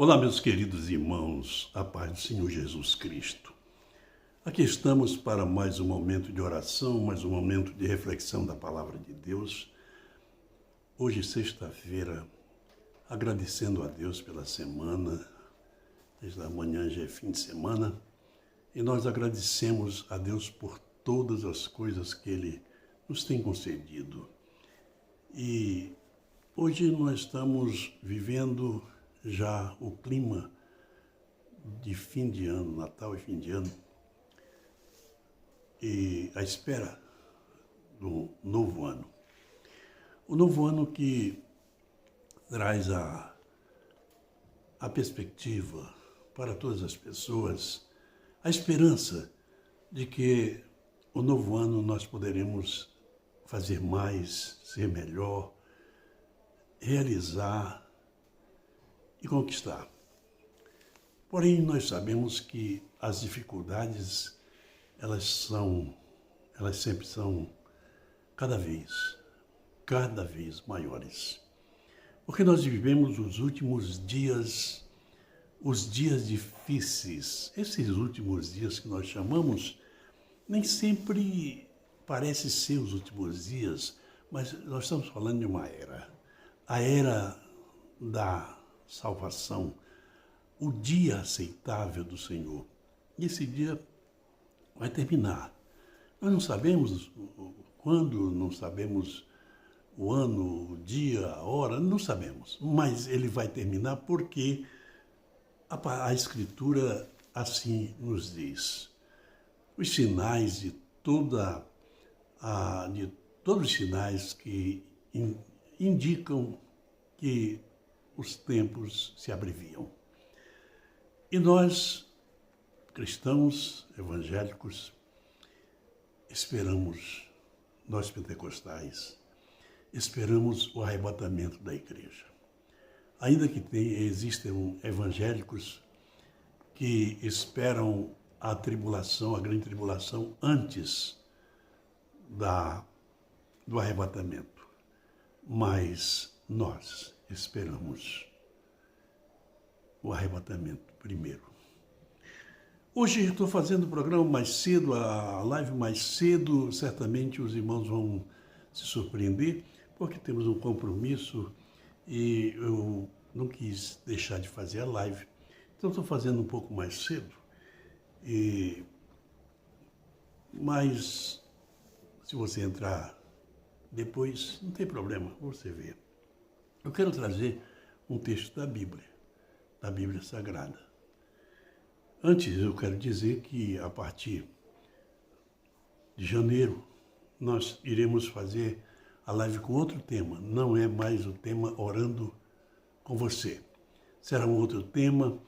Olá, meus queridos irmãos, a paz do Senhor Jesus Cristo. Aqui estamos para mais um momento de oração, mais um momento de reflexão da Palavra de Deus. Hoje, sexta-feira, agradecendo a Deus pela semana, desde amanhã já é fim de semana, e nós agradecemos a Deus por todas as coisas que Ele nos tem concedido. E hoje nós estamos vivendo já o clima de fim de ano, Natal e fim de ano, e a espera do novo ano. O novo ano que traz a perspectiva para todas as pessoas, a esperança de que o novo ano nós poderemos fazer mais, ser melhor, realizar e conquistar. Porém, nós sabemos que as dificuldades, elas sempre são cada vez maiores. Porque nós vivemos os últimos dias, os dias difíceis. Esses últimos dias que nós chamamos, nem sempre parece ser os últimos dias, mas nós estamos falando de uma era. A era da salvação, o dia aceitável do Senhor. E esse dia vai terminar. Nós não sabemos quando, não sabemos o ano, o dia, a hora, não sabemos. Mas ele vai terminar porque a Escritura assim nos diz. Os sinais de todos os sinais que indicam que os tempos se abreviam. E nós, cristãos, evangélicos, esperamos, nós pentecostais, esperamos o arrebatamento da igreja. Ainda que existam evangélicos que esperam a tribulação, a grande tribulação, antes do arrebatamento. Mas nós esperamos o arrebatamento primeiro. Hoje estou fazendo o programa mais cedo, a live mais cedo, certamente os irmãos vão se surpreender, porque temos um compromisso e eu não quis deixar de fazer a live, então estou fazendo um pouco mais cedo. Mas se você entrar depois, não tem problema, você vê. Eu quero trazer um texto da Bíblia Sagrada. Antes, eu quero dizer que a partir de janeiro, nós iremos fazer a live com outro tema. Não é mais o tema Orando com Você. Será um outro tema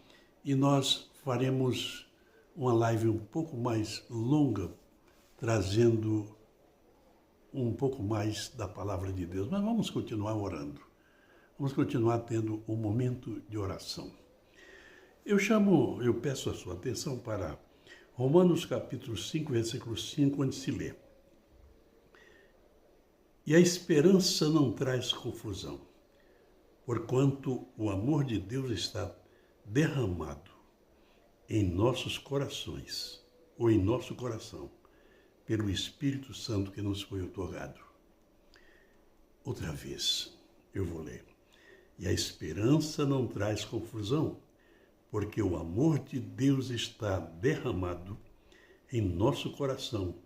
e nós faremos uma live um pouco mais longa, trazendo um pouco mais da Palavra de Deus. Mas vamos continuar orando. Vamos continuar tendo um momento de oração. Eu peço a sua atenção para Romanos capítulo 5, versículo 5, onde se lê: E a esperança não traz confusão, porquanto o amor de Deus está derramado em nossos corações, ou em nosso coração, pelo Espírito Santo que nos foi otorgado. Outra vez, eu vou ler. E a esperança não traz confusão, porque o amor de Deus está derramado em nosso coração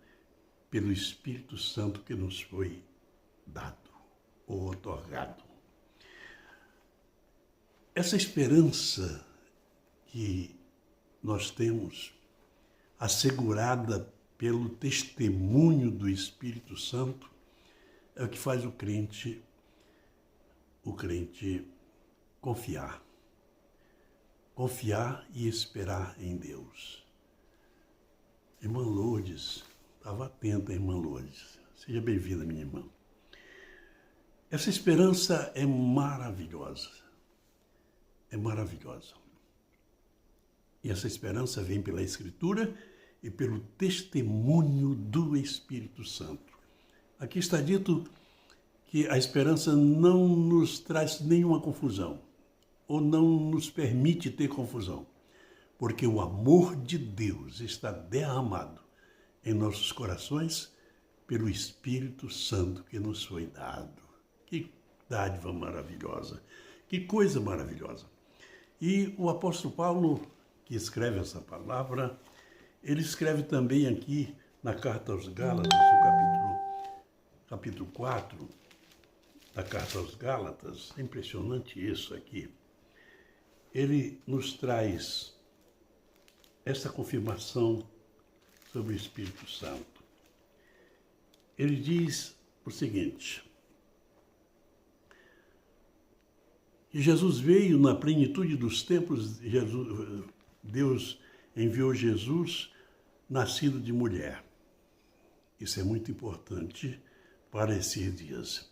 pelo Espírito Santo que nos foi dado ou otorgado. Essa esperança que nós temos, assegurada pelo testemunho do Espírito Santo, é o que faz o crente confiar e esperar em Deus. Irmã Lourdes, estava atenta, irmã Lourdes. Seja bem-vinda, minha irmã. Essa esperança é maravilhosa. É maravilhosa. E essa esperança vem pela Escritura e pelo testemunho do Espírito Santo. Aqui está dito que a esperança não nos traz nenhuma confusão. ou não nos permite ter confusão, porque o amor de Deus está derramado em nossos corações pelo Espírito Santo que nos foi dado. Que dádiva maravilhosa, que coisa maravilhosa. E o apóstolo Paulo, que escreve essa palavra, ele escreve também aqui na carta aos Gálatas, no capítulo 4 da carta aos Gálatas, é impressionante isso aqui. Ele nos traz essa confirmação sobre o Espírito Santo. Ele diz o seguinte: que Jesus veio na plenitude dos tempos, Deus enviou Jesus nascido de mulher. Isso é muito importante para esses dias.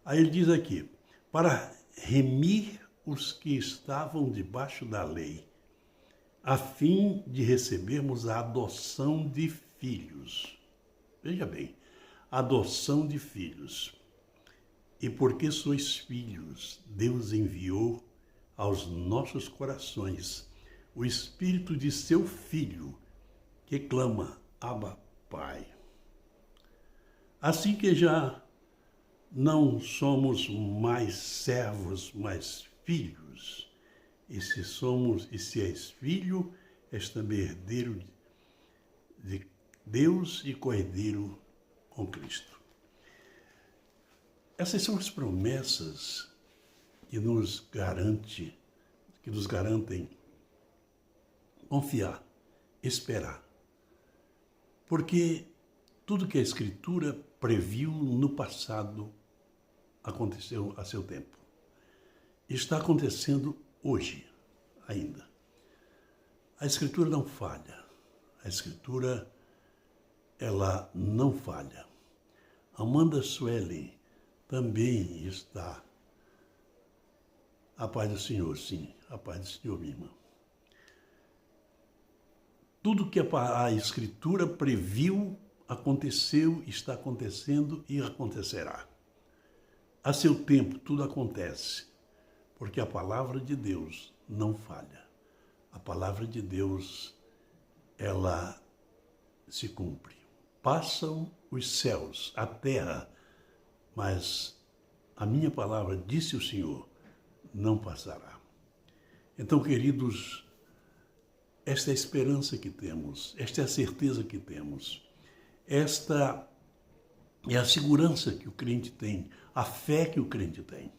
Aí ele diz aqui, para remir os que estavam debaixo da lei, a fim de recebermos a adoção de filhos. Veja bem, adoção de filhos. E porque sois filhos, Deus enviou aos nossos corações o Espírito de seu Filho, que clama, Abba, Pai. Assim que já não somos mais servos, mas filhos, e se és filho, és também herdeiro de Deus e co-herdeiro com Cristo. Essas são as promessas que nos garantem confiar, esperar. Porque tudo que a Escritura previu no passado aconteceu a seu tempo. Está acontecendo hoje ainda. A Escritura não falha. A Escritura, ela não falha. Amanda Suelen também está. A paz do Senhor, sim. A paz do Senhor, minha irmã. Tudo que a Escritura previu, aconteceu, está acontecendo e acontecerá. A seu tempo, tudo acontece, porque a palavra de Deus não falha. A palavra de Deus, ela se cumpre. Passam os céus, a terra, mas a minha palavra, disse o Senhor, não passará. Então, queridos, esta é a esperança que temos, esta é a certeza que temos, esta é a segurança que o crente tem, a fé que o crente tem.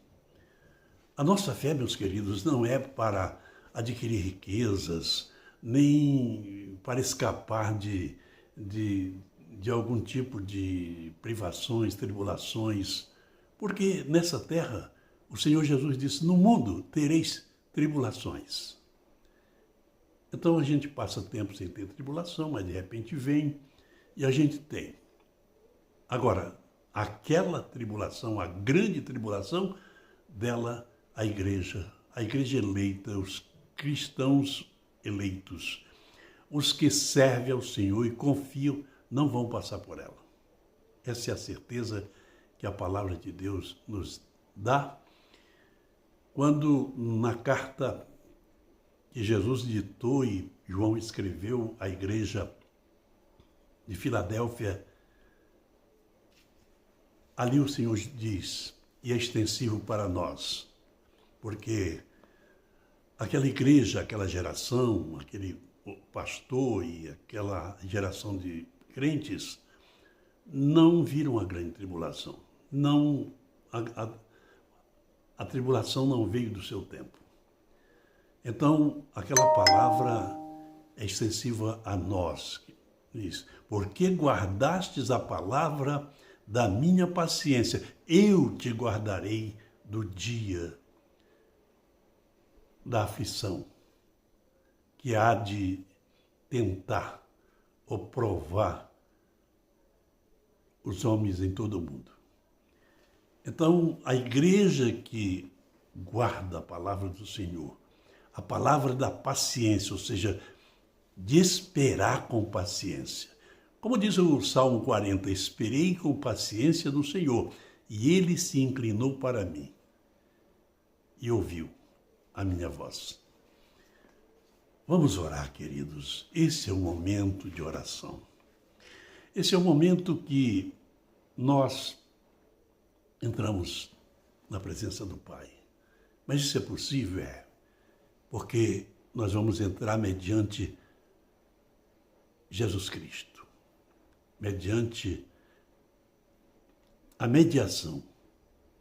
A nossa fé, meus queridos, não é para adquirir riquezas, nem para escapar de algum tipo de privações, tribulações, porque nessa terra, o Senhor Jesus disse, no mundo tereis tribulações. Então a gente passa tempo sem ter tribulação, mas de repente vem e a gente tem. Agora, aquela tribulação, a grande tribulação, dela a igreja eleita, os cristãos eleitos, os que servem ao Senhor e confiam, não vão passar por ela. Essa é a certeza que a palavra de Deus nos dá. Quando na carta que Jesus ditou e João escreveu à igreja de Filadélfia, ali o Senhor diz, e é extensivo para nós, porque aquela igreja, aquela geração, aquele pastor e aquela geração de crentes não viram a grande tribulação. Não, a tribulação não veio do seu tempo. Então, aquela palavra é extensiva a nós. Diz, porque guardastes a palavra da minha paciência, eu te guardarei do dia da aflição, que há de tentar ou provar os homens em todo o mundo. Então, a igreja que guarda a palavra do Senhor, a palavra da paciência, ou seja, de esperar com paciência. Como diz o Salmo 40, esperei com paciência no Senhor, e ele se inclinou para mim e ouviu. a minha voz. Vamos orar, queridos. Esse é o momento de oração. Esse é o momento que nós entramos na presença do Pai. Mas isso é possível? É. Porque nós vamos entrar mediante Jesus Cristo. Mediante a mediação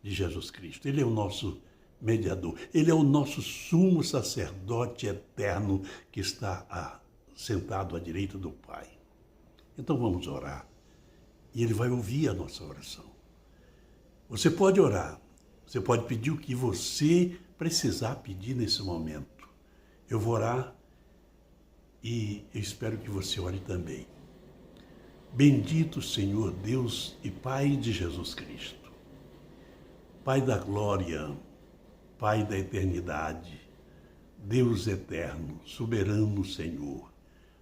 de Jesus Cristo. Ele é o nosso mediador. Ele é o nosso sumo sacerdote eterno que está sentado à direita do Pai. Então vamos orar. E Ele vai ouvir a nossa oração. Você pode orar. Você pode pedir o que você precisar pedir nesse momento. Eu vou orar e eu espero que você ore também. Bendito Senhor Deus e Pai de Jesus Cristo. Pai da glória, Pai da eternidade, Deus eterno, soberano Senhor,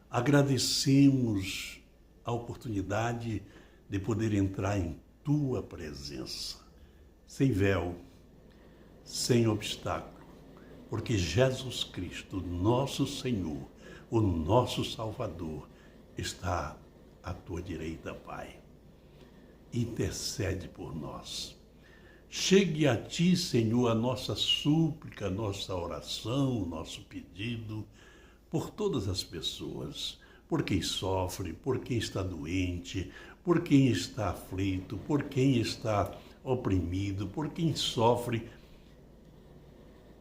agradecemos a oportunidade de poder entrar em Tua presença, sem véu, sem obstáculo, porque Jesus Cristo, nosso Senhor, o nosso Salvador, está à Tua direita, Pai. Intercede por nós. Chegue a Ti, Senhor, a nossa súplica, a nossa oração, o nosso pedido, por todas as pessoas, por quem sofre, por quem está doente, por quem está aflito, por quem está oprimido, por quem sofre.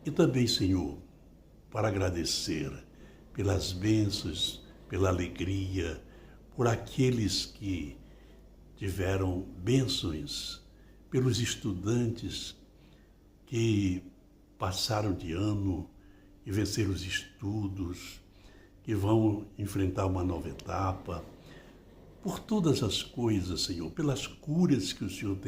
E também, Senhor, para agradecer pelas bênçãos, pela alegria, por aqueles que tiveram bênçãos, pelos estudantes que passaram de ano e venceram os estudos, que vão enfrentar uma nova etapa, por todas as coisas, Senhor, pelas curas que o Senhor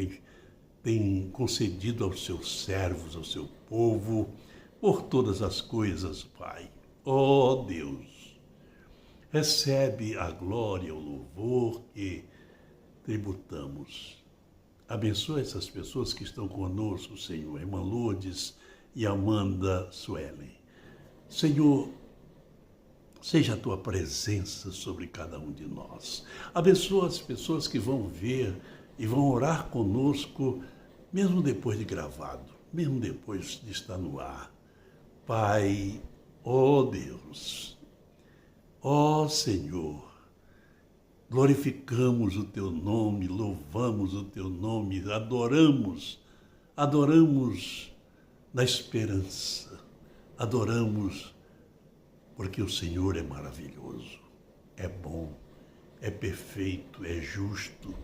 tem concedido aos seus servos, ao seu povo, por todas as coisas, Pai. Ó Deus, recebe a glória, o louvor que tributamos. Abençoa essas pessoas que estão conosco, Senhor, irmã Lourdes e Amanda Suelen. Senhor, seja a Tua presença sobre cada um de nós. Abençoa as pessoas que vão ver e vão orar conosco, mesmo depois de gravado, mesmo depois de estar no ar. Pai, ó Deus, ó Senhor, glorificamos o Teu nome, louvamos o Teu nome, adoramos na esperança, adoramos porque o Senhor é maravilhoso, é bom, é perfeito, é justo.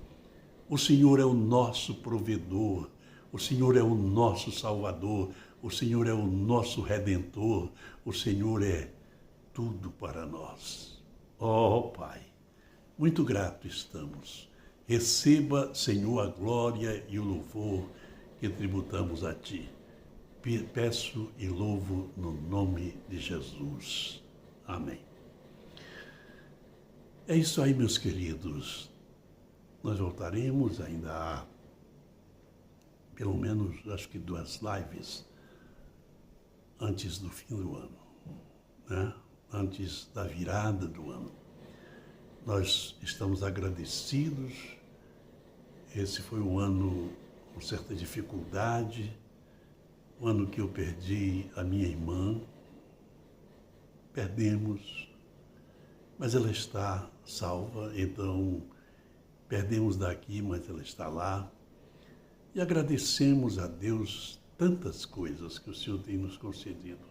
O Senhor é o nosso provedor, o Senhor é o nosso Salvador, o Senhor é o nosso Redentor, o Senhor é tudo para nós. Ó Pai, muito grato estamos. Receba, Senhor, a glória e o louvor que tributamos a Ti. Peço e louvo no nome de Jesus. Amém. É isso aí, meus queridos. Nós voltaremos, ainda há pelo menos, acho que 2 lives antes do fim do ano, né? Antes da virada do ano. Nós estamos agradecidos. Esse foi um ano com certa dificuldade, um ano que eu perdi a minha irmã. Perdemos, mas ela está salva, então perdemos daqui, mas ela está lá. E agradecemos a Deus tantas coisas que o Senhor tem nos concedido.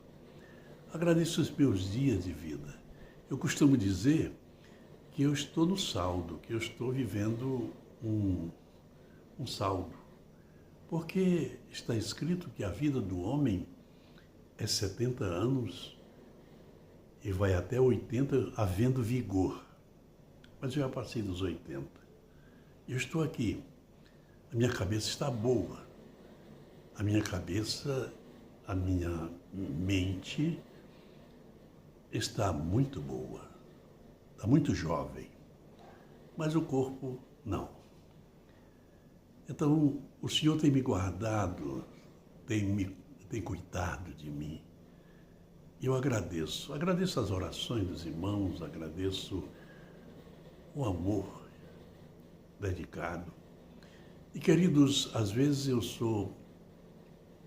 Agradeço os meus dias de vida. Eu costumo dizer que eu estou no saldo, que eu estou vivendo um saldo. Porque está escrito que a vida do homem é 70 anos e vai até 80 havendo vigor. Mas eu já passei dos 80. Eu estou aqui. A minha cabeça está boa. A minha cabeça, a minha mente está muito boa. Está muito jovem. Mas o corpo, não. Então, o Senhor tem me guardado, tem cuidado de mim. eu agradeço. Agradeço as orações dos irmãos, agradeço o amor dedicado. E, queridos, às vezes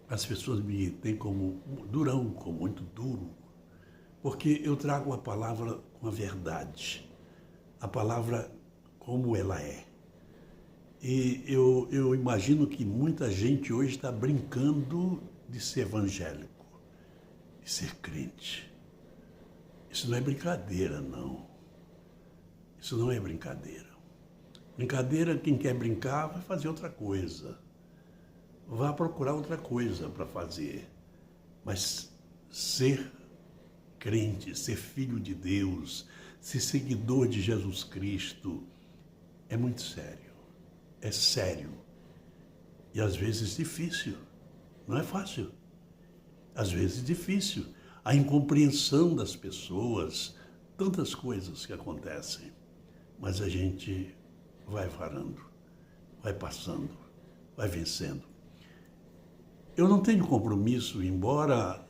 as pessoas me têm como durão, como muito duro, porque eu trago a palavra com a verdade, a palavra como ela é. E eu imagino que muita gente hoje está brincando de ser evangélico, de ser crente. Isso não é brincadeira, não. Isso não é brincadeira. Brincadeira, quem quer brincar vai fazer outra coisa. Vá procurar outra coisa para fazer. Mas ser crente, ser filho de Deus, ser seguidor de Jesus Cristo é muito sério. É sério. E às vezes difícil. Não é fácil. Às vezes difícil. A incompreensão das pessoas, tantas coisas que acontecem. Mas a gente vai varando, vai passando, vai vencendo. Eu não tenho compromisso, embora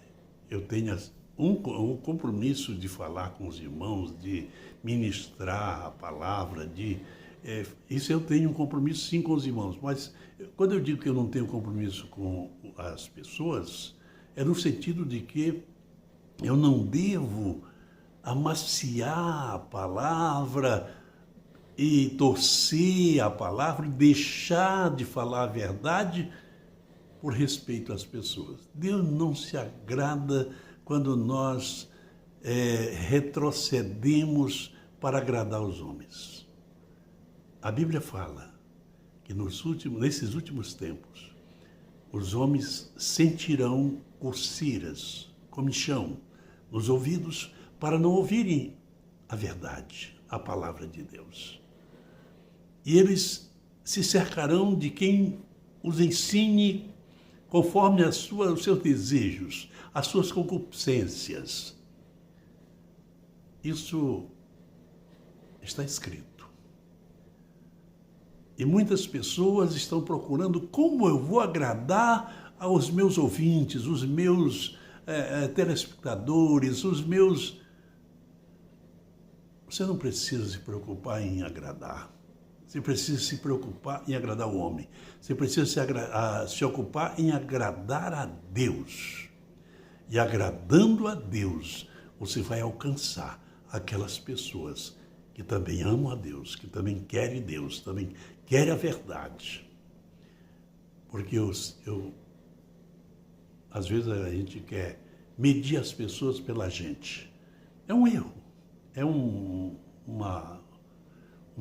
eu tenha um compromisso de falar com os irmãos, de ministrar a palavra, isso eu tenho um compromisso sim com os irmãos, mas quando eu digo que eu não tenho compromisso com as pessoas, é no sentido de que eu não devo amaciar a palavra e torcer a palavra e deixar de falar a verdade por respeito às pessoas. Deus não se agrada quando nós retrocedemos para agradar os homens. A Bíblia fala que nesses últimos tempos, os homens sentirão coceiras, comichão, nos ouvidos para não ouvirem a verdade, a palavra de Deus. E eles se cercarão de quem os ensine conforme os seus desejos, as suas concupiscências. Isso está escrito. E muitas pessoas estão procurando como eu vou agradar aos meus ouvintes, os meus telespectadores, os meus... Você não precisa se preocupar em agradar. Você precisa se preocupar em agradar o homem. Você precisa se ocupar em agradar a Deus. E agradando a Deus, você vai alcançar aquelas pessoas que também amam a Deus, que também querem Deus, também querem a verdade. Porque às vezes a gente quer medir as pessoas pela gente. É um erro. É um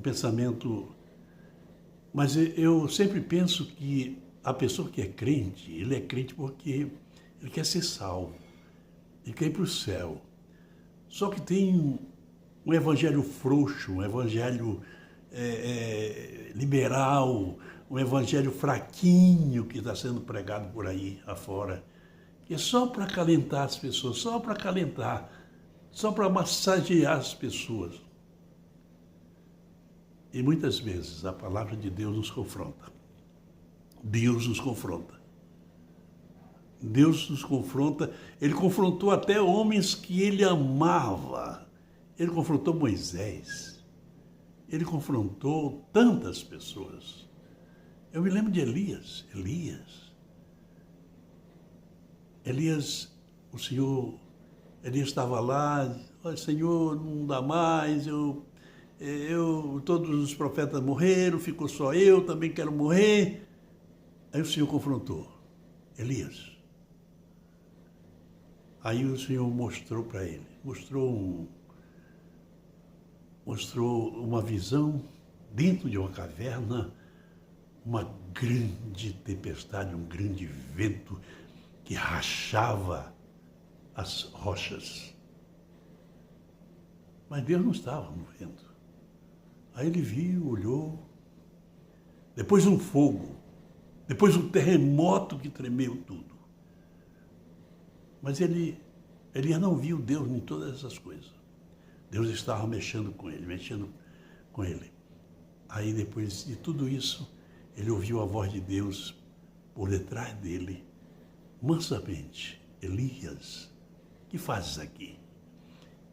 pensamento... Mas eu sempre penso que a pessoa que é crente, ele é crente porque ele quer ser salvo, ele quer ir para o céu. Só que tem um evangelho frouxo, um evangelho liberal, um evangelho fraquinho que está sendo pregado por aí afora, que é só para acalentar as pessoas, só para acalentar, só para massagear as pessoas. E muitas vezes a palavra de Deus nos confronta. Deus nos confronta. Deus nos confronta. Ele confrontou até homens que ele amava. Ele confrontou Moisés. Ele confrontou tantas pessoas. Eu me lembro de Elias. Elias, Elias estava lá, olha, Senhor, não dá mais, todos os profetas morreram, ficou só eu, também quero morrer. Aí o Senhor confrontou Elias. Aí o Senhor mostrou para ele, mostrou uma visão dentro de uma caverna, uma grande tempestade, um grande vento que rachava as rochas. Mas Deus não estava no vento. Aí ele viu, olhou, depois um fogo, depois um terremoto que tremeu tudo. Mas Elias não viu Deus em todas essas coisas. Deus estava mexendo com ele. Aí depois de tudo isso, ele ouviu a voz de Deus por detrás dele, mansamente: Elias, que fazes aqui?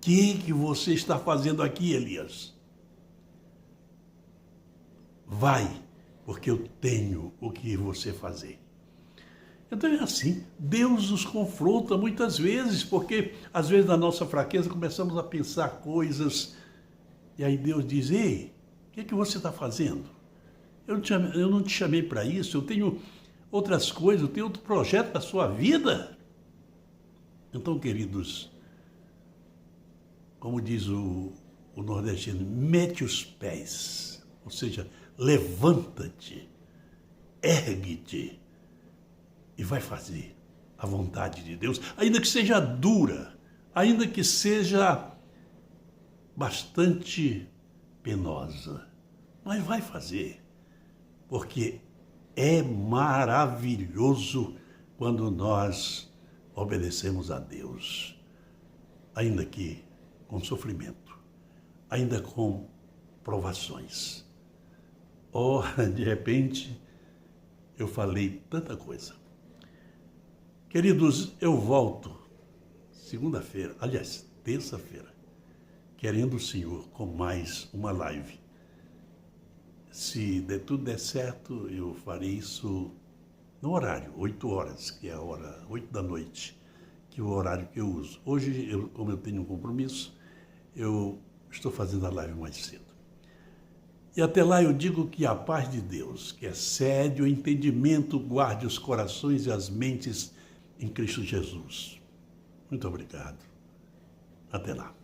Que você está fazendo aqui, Elias? Vai, porque eu tenho o que você fazer. Então é assim, Deus nos confronta muitas vezes, porque às vezes na nossa fraqueza começamos a pensar coisas, e aí Deus diz, ei, o que é que você está fazendo? Eu não te chamei para isso, eu tenho outras coisas, eu tenho outro projeto para a sua vida. Então, queridos, como diz o nordestino, mete os pés, ou seja, levanta-te, ergue-te e vai fazer a vontade de Deus, ainda que seja dura, ainda que seja bastante penosa, mas vai fazer, porque é maravilhoso quando nós obedecemos a Deus, ainda que com sofrimento, ainda com provações. Ora, de repente, eu falei tanta coisa. Queridos, eu volto segunda-feira, aliás, terça-feira, querendo o Senhor, com mais uma live. Se tudo der certo, eu farei isso no horário, 8 horas, que é a hora 8 da noite, que é o horário que eu uso. Hoje, como eu tenho um compromisso, eu estou fazendo a live mais cedo. E até lá eu digo que a paz de Deus, que excede o entendimento, guarde os corações e as mentes em Cristo Jesus. Muito obrigado. Até lá.